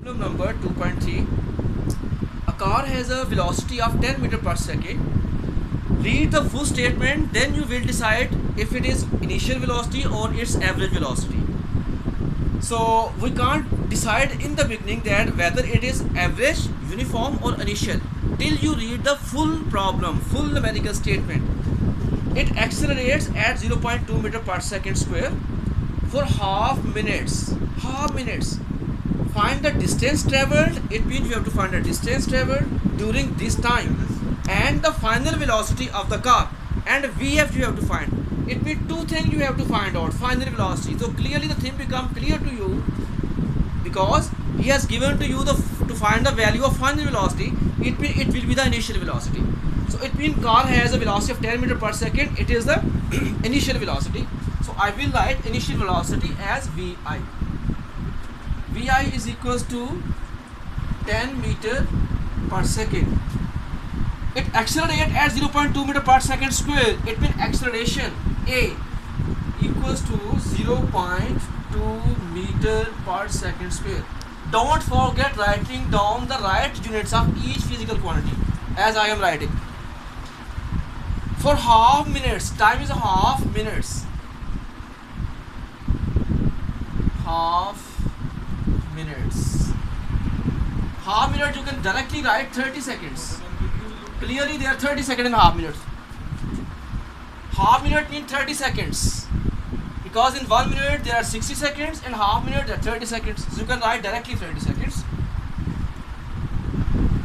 Problem number 2.3. A car has a velocity of 10 meter per second. Read the full statement, then you will decide if it is initial velocity or its average velocity. So we can't decide in the beginning that whether it is average, uniform or initial till you read the full problem, full numerical statement. It accelerates at 0.2 meter per second square for half minutes. Find the distance traveled. It means you have to find the distance traveled during this time and the final velocity of the car, and VF you have to find. It means two things you have to find out: final velocity. So clearly the thing become clear to you because he has given to you to find the value of final velocity. It will be the initial velocity. So it means car has a velocity of 10 meter per second. It is the initial velocity. So I will write initial velocity as VI. VI is equals to 10 meter per second. It accelerates at 0.2 meter per second square. It means acceleration A equals to 0.2 meter per second square. Don't forget writing down the right units of each physical quantity as I am writing. For half minutes, time is half minutes. Half minute you can directly write 30 seconds. Clearly there are 30 seconds in half minute. Half minute means 30 seconds. Because in 1 minute there are 60 seconds, and half minute there are 30 seconds. So you can write directly 30 seconds.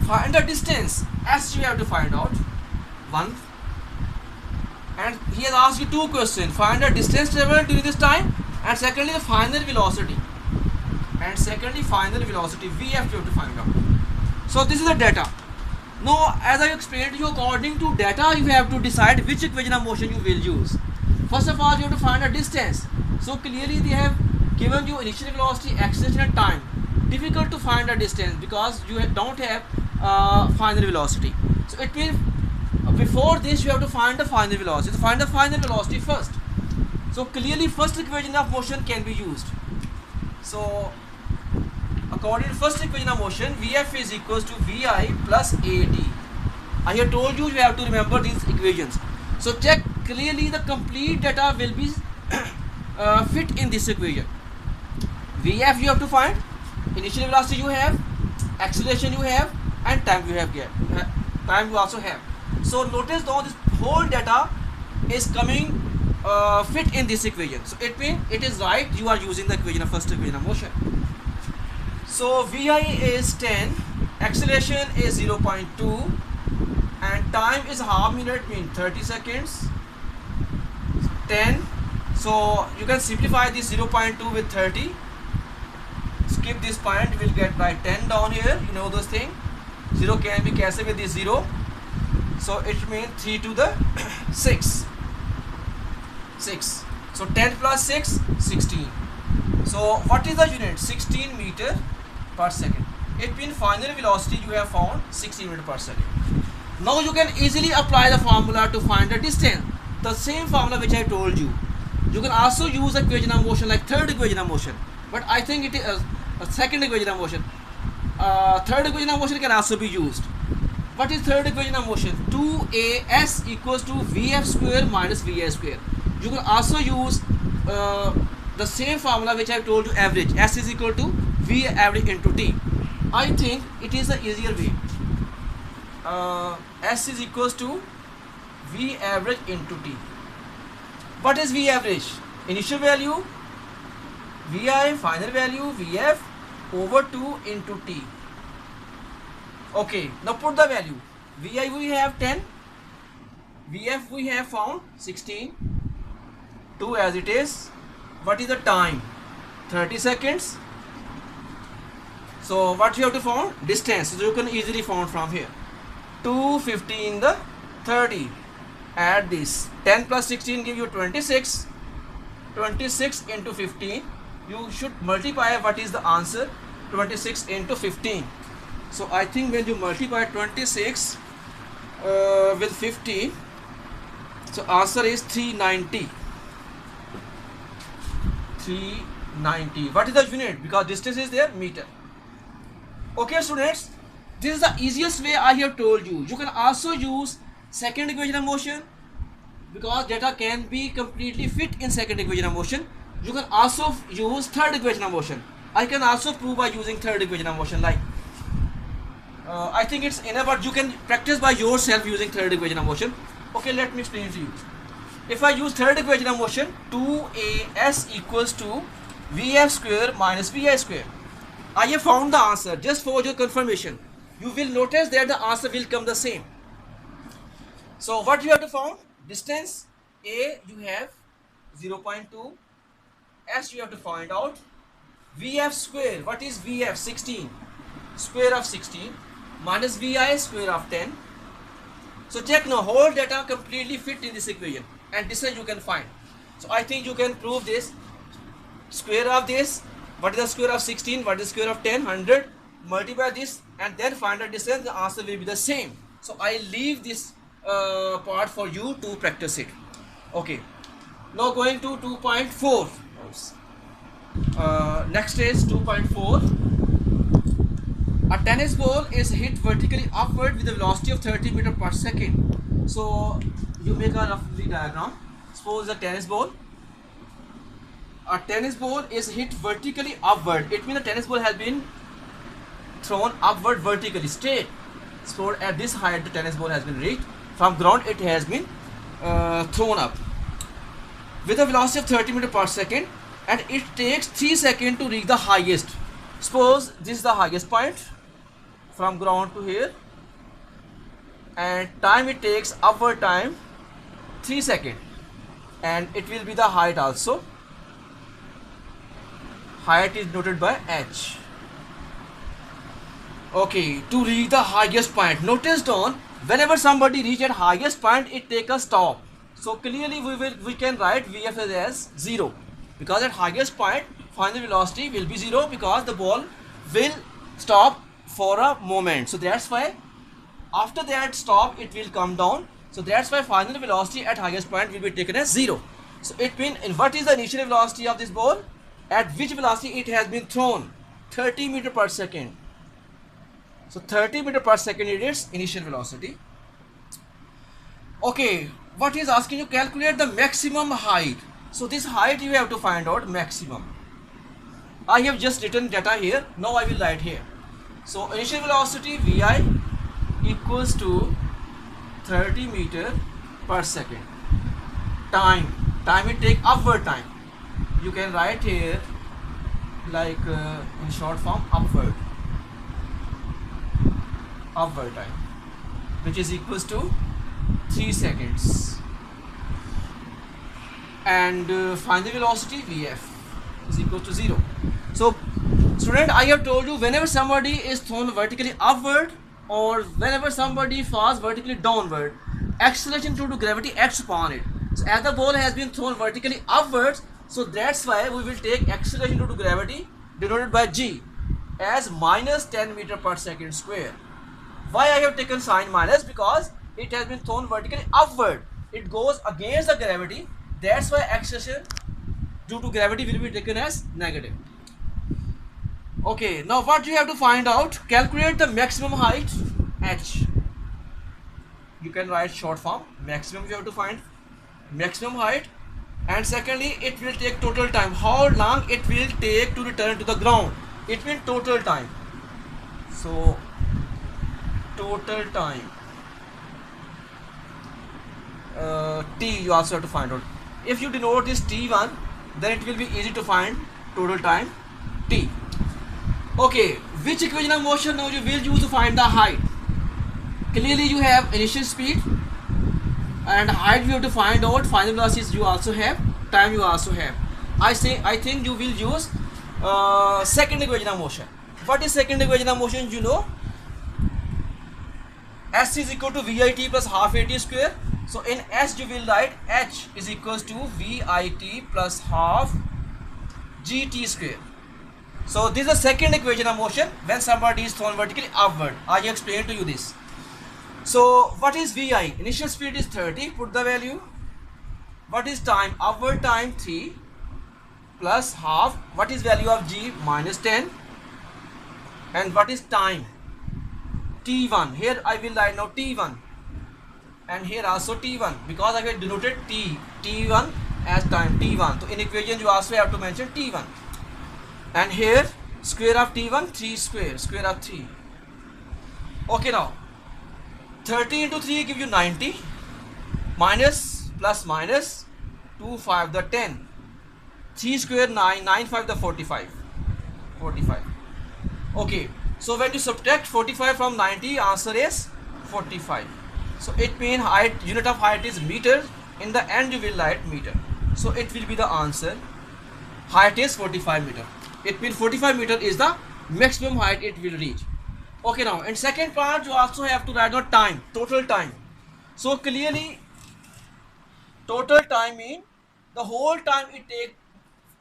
Find the distance. S you have to find out. 1. And he has asked you two questions. Find the distance traveled during this time, and secondly the final velocity. VF you have to find out. So this is the data. Now as I explained to you, according to data you have to decide which equation of motion you will use. First of all you have to find a distance. So clearly they have given you initial velocity, acceleration and time. Difficult to find a distance because you don't have final velocity. So it means before this you have to find the final velocity. So find the final velocity first. So clearly first equation of motion can be used. So according to first equation of motion, VF is equals to VI plus AT. I have told you have to remember these equations. So check clearly the complete data will be fit in this equation. VF you have to find, initial velocity you have, acceleration you have, and time you have time you also have. So notice though this whole data is coming fit in this equation. So it means it is right, you are using the equation of first equation of motion. So VI is 10, acceleration is 0.2, and time is half minute means 30 seconds. 10. So you can simplify this 0.2 with 30. Skip this point, we'll get by 10 down here. You know those things. 0 can be cancelled with this 0. So it means 3 to the 6. 6. So 10 plus 6, 16. So what is the unit? 16 meter per second. It means final velocity you have found 16 meter per second. Now you can easily apply the formula to find the distance. The same formula which I told you. You can also use equation of motion like third equation of motion. But I think it is a second equation of motion. Third equation of motion can also be used. What is third equation of motion? 2AS equals to VF square minus VA square. You can also use the same formula which I have told you, average. S is equal to V average into T. I think it is the easier way. S is equals to V average into T. What is V average? Initial value, VI, final value, VF over 2 into T. Okay, now put the value. VI we have 10, VF we have found 16, 2 as it is. What is the time? 30 seconds. So what you have to find? Distance. So you can easily find from here. 215 the 30. Add this. 10 plus 16 give you 26. 26 into 15. You should multiply what is the answer? 26 into 15. So I think when you multiply 26 with 15, so answer is 390. 390. What is the unit? Because distance is there, meter. Okay students, this is the easiest way I have told you. You can also use second equation of motion because data can be completely fit in second equation of motion. You can also use third equation of motion. I can also prove by using third equation of motion, like I think it's enough, but you can practice by yourself using third equation of motion. Okay, let me explain to you. If I use third equation of motion, 2as equals to vf square minus vi square. I have found the answer. Just for your confirmation, you will notice that the answer will come the same. So what you have to find? Distance A you have 0.2. S you have to find out. Vf square, what is Vf? 16. Square of 16 minus Vi square of 10. So check now, whole data completely fit in this equation, and distance you can find. So I think you can prove this. Square of this, what is the square of 16, what is the square of 10? 100. Multiply this and then find the distance, the answer will be the same. So I leave this part for you to practice it. Okay, now going to 2.4. Next is 2.4. A tennis ball is hit vertically upward with a velocity of 30 meters per second. So you make a roughly diagram. Suppose a tennis ball. A tennis ball is hit vertically upward. It means the tennis ball has been thrown upward vertically, straight. So at this height the tennis ball has been reached. From ground it has been thrown up with a velocity of 30 meters per second, and it takes 3 seconds to reach the highest. Suppose this is the highest point from ground to here, and time it takes, upward time 3 seconds, and it will be the height also. Height is noted by h. Okay, to reach the highest point, notice down, whenever somebody reach at highest point, it take a stop. So clearly we can write Vf as 0, because at highest point final velocity will be 0, because the ball will stop for a moment. So that's why after that stop it will come down. So that's why final velocity at highest point will be taken as 0. So it means, what is the initial velocity of this ball? At which velocity it has been thrown? 30 meters per second. So 30 meters per second is its initial velocity. Okay, what is asking you? Calculate the maximum height. So this height you have to find out maximum. I have just written data here. Now I will write here. So initial velocity Vi equals to 30 meters per second. Time it take upward time. You can write here like in short form upward time, which is equals to 3 seconds, and final velocity Vf is equal to 0. So student, I have told you, whenever somebody is thrown vertically upward or whenever somebody falls vertically downward, acceleration due to gravity acts upon it. So as the ball has been thrown vertically upwards, so that's why we will take acceleration due to gravity denoted by g as minus 10 meters per second square. Why I have taken sign minus? Because it has been thrown vertically upward. It goes against the gravity. That's why acceleration due to gravity will be taken as negative. Okay, now what you have to find out? Calculate the maximum height h. You can write short form. Maximum you have to find maximum height, and secondly it will take total time. How long it will take to return to the ground? It means total time. So total time t you also have to find out. If you denote this t1, then it will be easy to find total time t. Okay, which equation of motion now you will use to find the height? Clearly you have initial speed and height you have to find out. Final velocities you also have, time you also have. I think you will use second equation of motion. What is second equation of motion? You know, S is equal to VIT plus half AT square. So in S you will write H is equals to VIT plus half GT square. So this is the second equation of motion when somebody is thrown vertically upward. I explained to you this. So what is Vi? Initial speed is 30, put the value. What is time? Upward time 3 plus half. What is value of G? Minus 10. And what is time? T1. Here I will write now T1, and here also T1, because I have denoted T1 as time T1. So in equation you also have to mention T1. And here square of T1, 3 square of 3. Okay, now 30 into 3 give you 90, minus plus minus 2 5 the 10, 3 square 9, 9 5 the 45. Okay, so when you subtract 45 from 90, answer is 45. So it means height, unit of height is meter. In the end you will write meter. So it will be the answer. Height is 45 meter. It means 45 meter is the maximum height it will reach. Okay, now in second part you also have to write the time, total time. So clearly total time means the whole time it take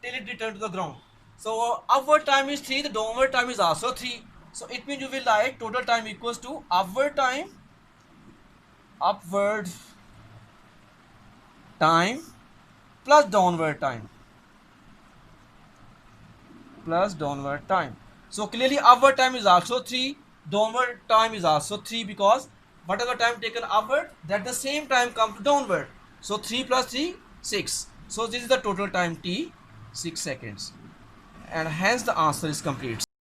till it return to the ground. So upward time is 3, the downward time is also 3. So it means you will write total time equals to upward time plus downward time. So clearly upward time is also 3, downward time is also 3, because whatever time taken upward, that the same time comes to downward. So 3 plus 3, 6. So this is the total time T, 6 seconds. And hence the answer is complete.